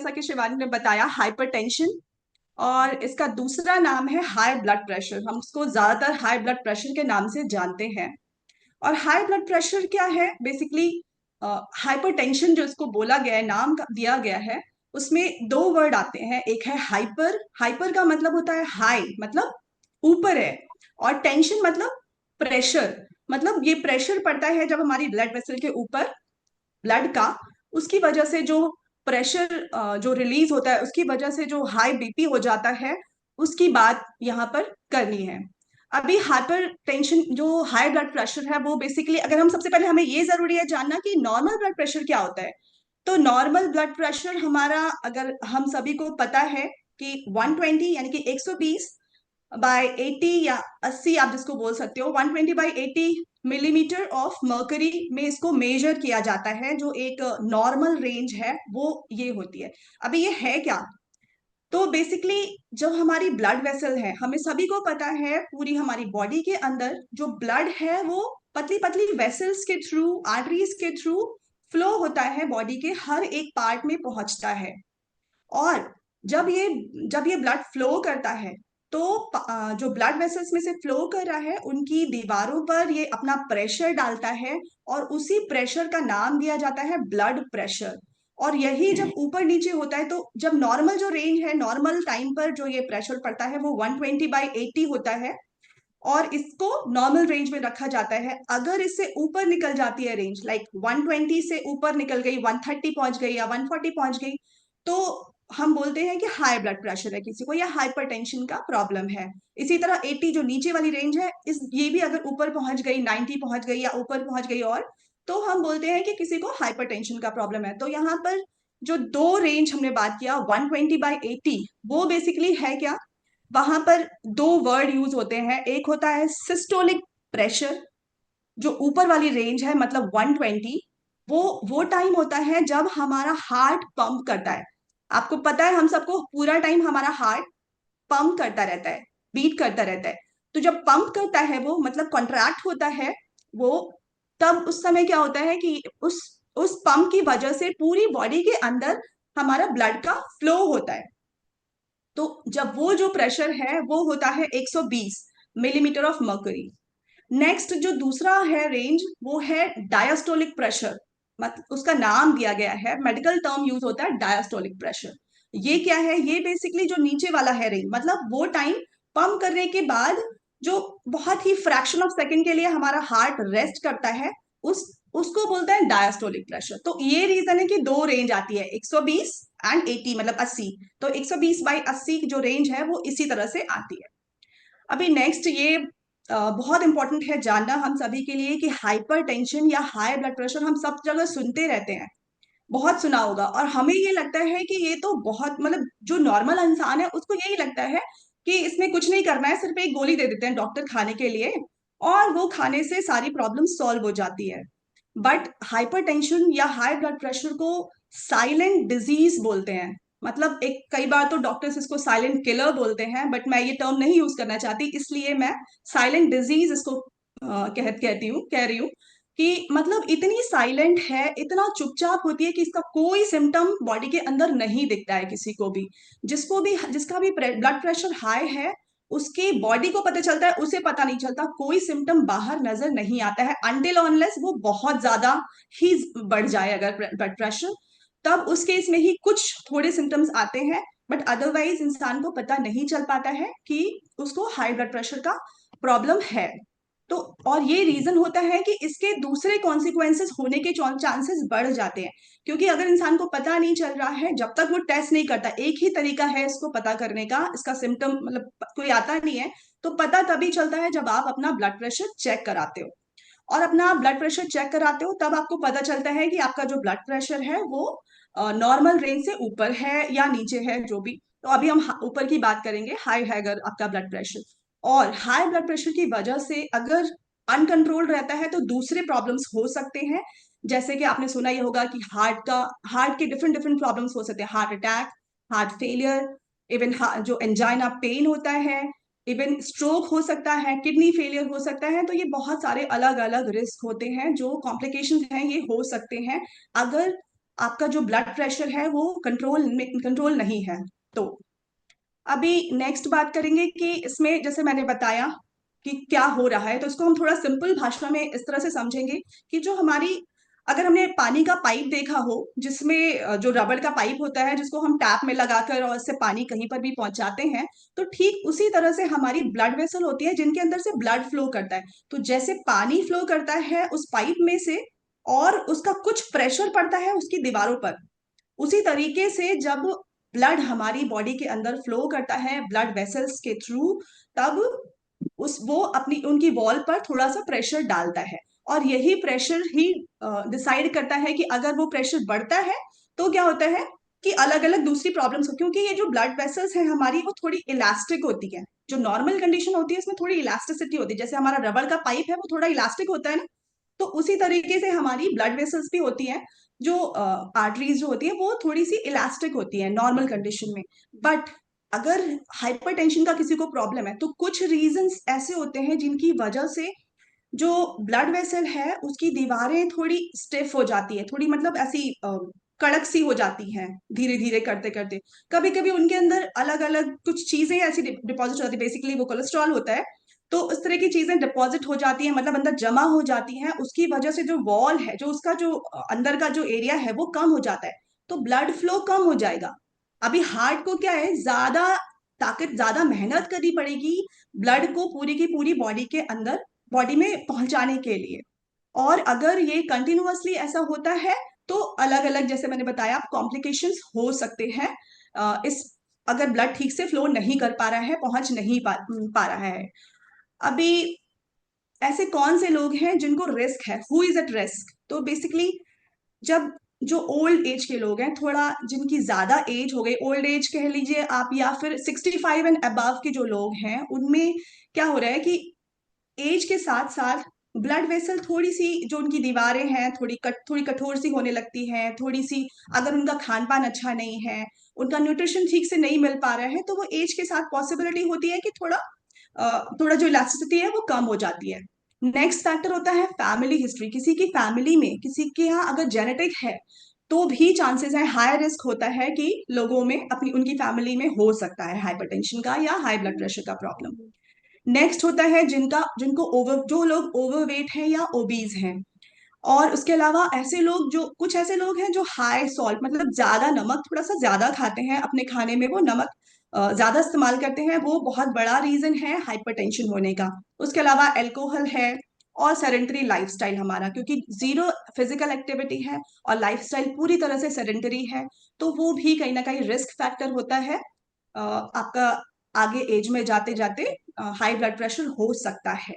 जैसा कि शिवानी ने बताया, हाइपरटेंशन। और इसका दूसरा नाम है हाई ब्लड प्रेशर। हम उसको ज्यादातर हाई ब्लड प्रेशर के नाम से जानते हैं। और हाई ब्लड प्रेशर क्या है? बेसिकली हाइपरटेंशन जो इसको बोला गया है, दिया गया है, उसमें दो वर्ड आते हैं। एक है हाइपर। हाइपर का मतलब होता है हाई, मतलब ऊपर है। और टेंशन मतलब प्रेशर। मतलब ये प्रेशर पड़ता है जब हमारी ब्लड वेसल के ऊपर ब्लड का, उसकी वजह से जो प्रेशर जो रिलीज होता है, उसकी वजह से जो हाई बीपी हो जाता है, उसकी बात यहाँ पर करनी है। अभी हाइपर टेंशन जो हाई ब्लड प्रेशर है, वो बेसिकली, अगर हम सबसे पहले, हमें ये जरूरी है जानना कि नॉर्मल ब्लड प्रेशर क्या होता है। तो नॉर्मल ब्लड प्रेशर हमारा, अगर हम सभी को पता है कि 120 यानी कि 120/80 या 80, आप जिसको बोल सकते हो, 120/80 मिलीमीटर ऑफ मर्करी में इसको मेजर किया जाता है। जो एक नॉर्मल रेंज है वो ये होती है। अभी ये है क्या? तो बेसिकली जब हमारी ब्लड वेसल है, हमें सभी को पता है, पूरी हमारी बॉडी के अंदर जो ब्लड है वो पतली पतली वेसल्स के थ्रू, आर्टरीज के थ्रू फ्लो होता है, बॉडी के हर एक पार्ट में पहुंचता है। और जब ये जब ये ब्लड फ्लो करता है, तो जो ब्लड वेसल्स में से फ्लो कर रहा है, उनकी दीवारों पर ये अपना प्रेशर डालता है। और उसी प्रेशर का नाम दिया जाता है ब्लड प्रेशर। और यही जब ऊपर नीचे होता है, तो जब नॉर्मल जो रेंज है, नॉर्मल टाइम पर जो ये प्रेशर पड़ता है, वो 120/80 होता है। और इसको नॉर्मल रेंज में रखा जाता है। अगर इससे ऊपर निकल जाती है रेंज, लाइक 120 से ऊपर निकल गई, 130 पहुंच गई या 140 पहुंच गई, तो हम बोलते हैं कि हाई ब्लड प्रेशर है किसी को, या हाइपरटेंशन का प्रॉब्लम है। इसी तरह 80 जो नीचे वाली रेंज है, इस ये भी अगर ऊपर पहुंच गई, 90 पहुंच गई या ऊपर पहुंच गई, और तो हम बोलते हैं कि किसी को हाइपरटेंशन का प्रॉब्लम है। तो यहाँ पर जो दो रेंज हमने बात किया, 120/80, वो बेसिकली है क्या? वहां पर दो वर्ड यूज होते हैं। एक होता है सिस्टोलिक प्रेशर, जो ऊपर वाली रेंज है, मतलब 120। वो टाइम होता है जब हमारा हार्ट पंप करता है। आपको पता है, हम सबको पूरा टाइम हमारा हार्ट पंप करता रहता है, बीट करता रहता है। तो जब पंप करता है, वो मतलब कॉन्ट्रैक्ट होता है वो, तब उस समय क्या होता है कि उस पंप की वजह से पूरी बॉडी के अंदर हमारा ब्लड का फ्लो होता है। तो जब वो जो प्रेशर है वो होता है 120 मिलीमीटर ऑफ मर्करी। नेक्स्ट जो दूसरा है रेंज, वो है डायस्टोलिक प्रेशर। मतलब उसका नाम दिया गया है, मेडिकल टर्म यूज होता है डायस्टोलिक प्रेशर। ये क्या है? ये बेसिकली जो नीचे वाला है रेंज, मतलब वो टाइम पंप करने के बाद जो बहुत ही फ्रैक्शन ऑफ सेकंड के लिए हमारा हार्ट रेस्ट करता है, उस उसको बोलते हैं डायस्टोलिक प्रेशर। तो ये रीजन है कि दो रेंज आती है, 120 एंड 80, मतलब 80। तो 120/80 की जो रेंज है वो इसी तरह से आती है। अभी नेक्स्ट ये बहुत इंपॉर्टेंट है जानना हम सभी के लिए कि हाइपरटेंशन या हाई ब्लड प्रेशर हम सब जगह सुनते रहते हैं, बहुत सुना होगा। और हमें ये लगता है कि ये तो बहुत, मतलब जो नॉर्मल इंसान है उसको यही लगता है कि इसमें कुछ नहीं करना है, सिर्फ एक गोली दे देते हैं डॉक्टर खाने के लिए, और वो खाने से सारी प्रॉब्लम सॉल्व हो जाती है। बट हाइपरटेंशन या हाई ब्लड प्रेशर को साइलेंट डिजीज बोलते हैं। मतलब एक, कई बार तो डॉक्टर्स इसको साइलेंट किलर बोलते हैं, बट मैं ये टर्म नहीं यूज करना चाहती, इसलिए मैं साइलेंट डिजीज इसको कह रही हूँ कि मतलब इतनी साइलेंट है, इतना चुपचाप होती है कि इसका कोई सिम्टम बॉडी के अंदर नहीं दिखता है किसी को भी। जिसका भी ब्लड प्रेशर हाई है, उसके बॉडी को पता चलता है, उसे पता नहीं चलता, कोई सिम्टम बाहर नजर नहीं आता है, अनटिल ऑनलेस वो बहुत ज्यादा ही बढ़ जाए अगर ब्लड प्रेशर, तब उस केस में ही कुछ थोड़े सिम्टम्स आते हैं। बट अदरवाइज इंसान को पता नहीं चल पाता है कि उसको हाई ब्लड प्रेशर का प्रॉब्लम है। तो और ये रीजन होता है कि इसके दूसरे कॉन्सिक्वेंसेस होने के चांसेस बढ़ जाते हैं। क्योंकि अगर इंसान को पता नहीं चल रहा है, जब तक वो टेस्ट नहीं करता, एक ही तरीका है इसको पता करने का, इसका सिम्टम मतलब कोई आता नहीं है, तो पता तभी चलता है जब आप अपना ब्लड प्रेशर चेक कराते हो। और अपना ब्लड प्रेशर चेक कराते हो तब आपको पता चलता है कि आपका जो ब्लड प्रेशर है वो नॉर्मल रेंज से ऊपर है या नीचे है, जो भी। तो अभी हम ऊपर की बात करेंगे, हाई है अगर आपका ब्लड प्रेशर। और हाई ब्लड प्रेशर की वजह से अगर अनकंट्रोल रहता है तो दूसरे प्रॉब्लम्स हो सकते हैं। जैसे कि आपने सुना ही होगा कि हार्ट के डिफरेंट डिफरेंट प्रॉब्लम्स हो सकते हैं, heart attack, heart failure, even जो एंजाइना पेन होता है, इवन स्ट्रोक हो सकता है, किडनी फेलियर हो सकता है। तो ये बहुत सारे अलग अलग रिस्क होते हैं, जो कॉम्प्लिकेशंस हैं ये हो सकते हैं अगर आपका जो ब्लड प्रेशर है वो कंट्रोल नहीं है। तो अभी नेक्स्ट बात करेंगे कि इसमें जैसे मैंने बताया कि क्या हो रहा है, तो इसको हम थोड़ा सिंपल भाषा में इस तरह से समझेंगे कि जो हमारी, अगर हमने पानी का पाइप देखा हो जिसमें जो रबड़ का पाइप होता है जिसको हम टैप में लगाकर और इससे पानी कहीं पर भी पहुंचाते हैं, तो ठीक उसी तरह से हमारी ब्लड वेसल होती है जिनके अंदर से ब्लड फ्लो करता है। तो जैसे पानी फ्लो करता है उस पाइप में से और उसका कुछ प्रेशर पड़ता है उसकी दीवारों पर, उसी तरीके से जब ब्लड हमारी बॉडी के अंदर फ्लो करता है ब्लड वेसल्स के थ्रू, तब उस वो अपनी उनकी वॉल पर थोड़ा सा प्रेशर डालता है। और यही प्रेशर ही डिसाइड करता है कि अगर वो प्रेशर बढ़ता है तो क्या होता है कि अलग अलग दूसरी प्रॉब्लम्स हो, क्योंकि ये जो ब्लड वेसल्स है हमारी वो थोड़ी इलास्टिक होती है। जो नॉर्मल कंडीशन होती है इसमें थोड़ी इलास्टिसिटी होती है, जैसे हमारा रबड़ का पाइप है वो थोड़ा इलास्टिक होता है ना, तो उसी तरीके से हमारी ब्लड वेसल्स भी होती हैं। जो आर्टरीज जो होती है वो थोड़ी सी इलास्टिक होती है नॉर्मल कंडीशन में। बट अगर हाइपरटेंशन का किसी को प्रॉब्लम है तो कुछ रीजंस ऐसे होते हैं जिनकी वजह से जो ब्लड वेसल है उसकी दीवारें थोड़ी स्टिफ हो जाती है, थोड़ी मतलब ऐसी कड़क सी हो जाती हैं धीरे धीरे करते करते। कभी कभी उनके अंदर अलग अलग कुछ चीजें ऐसी डिपॉजिट हो जाती है, बेसिकली वो कोलेस्ट्रॉल होता है। तो उस तरह की चीजें डिपॉजिट हो जाती हैं, मतलब अंदर जमा हो जाती हैं, उसकी वजह से जो वॉल है, जो उसका जो अंदर का जो एरिया है वो कम हो जाता है, तो ब्लड फ्लो कम हो जाएगा। अभी हार्ट को क्या है, ज्यादा ताकत, ज्यादा मेहनत करनी पड़ेगी ब्लड को पूरी की पूरी बॉडी के अंदर, बॉडी में पहुंचाने के लिए। और अगर ये कंटिन्यूअसली ऐसा होता है तो अलग अलग, जैसे मैंने बताया, कॉम्प्लिकेशंस हो सकते हैं। इस अगर ब्लड ठीक से फ्लो नहीं कर पा रहा है, पहुंच नहीं पा रहा है। अभी ऐसे कौन से लोग हैं जिनको रिस्क है, हु इज एट रिस्क? तो बेसिकली जब जो ओल्ड एज के लोग हैं, थोड़ा जिनकी ज्यादा एज हो गई, ओल्ड एज कह लीजिए आप, या फिर 65 एंड अबव के जो लोग हैं, उनमें क्या हो रहा है कि एज के साथ साथ ब्लड वेसल थोड़ी सी, जो उनकी दीवारें हैं थोड़ी कठोर सी होने लगती हैं, थोड़ी सी, अगर उनका खान पान अच्छा नहीं है, उनका न्यूट्रिशन ठीक से नहीं मिल पा रहा है, तो वो एज के साथ पॉसिबिलिटी होती है कि थोड़ा जो इलास्टिसिटी है वो कम हो जाती है। नेक्स्ट फैक्टर होता है फैमिली हिस्ट्री। किसी की फैमिली में, किसी के यहाँ अगर जेनेटिक है तो भी चांसेस है, हाई रिस्क होता है कि लोगों में, अपनी उनकी फैमिली में हो सकता है हाइपरटेंशन का या हाई ब्लड प्रेशर का प्रॉब्लम। नेक्स्ट होता है जिनको जो लोग ओवरवेट हैं या ओबीज हैं। और उसके अलावा ऐसे लोग, जो कुछ ऐसे लोग हैं जो हाई सॉल्ट, मतलब ज्यादा नमक थोड़ा सा ज्यादा खाते हैं अपने खाने में, वो नमक ज्यादा इस्तेमाल करते हैं, वो बहुत बड़ा रीजन है हाइपरटेंशन होने का। उसके अलावा अल्कोहल है, और सेडेंटरी लाइफस्टाइल हमारा, क्योंकि जीरो फिजिकल एक्टिविटी है और लाइफस्टाइल पूरी तरह से सेडेंटरी है, तो वो भी कहीं ना कहीं रिस्क फैक्टर होता है। आपका आगे एज में जाते जाते हाई ब्लड प्रेशर हो सकता है।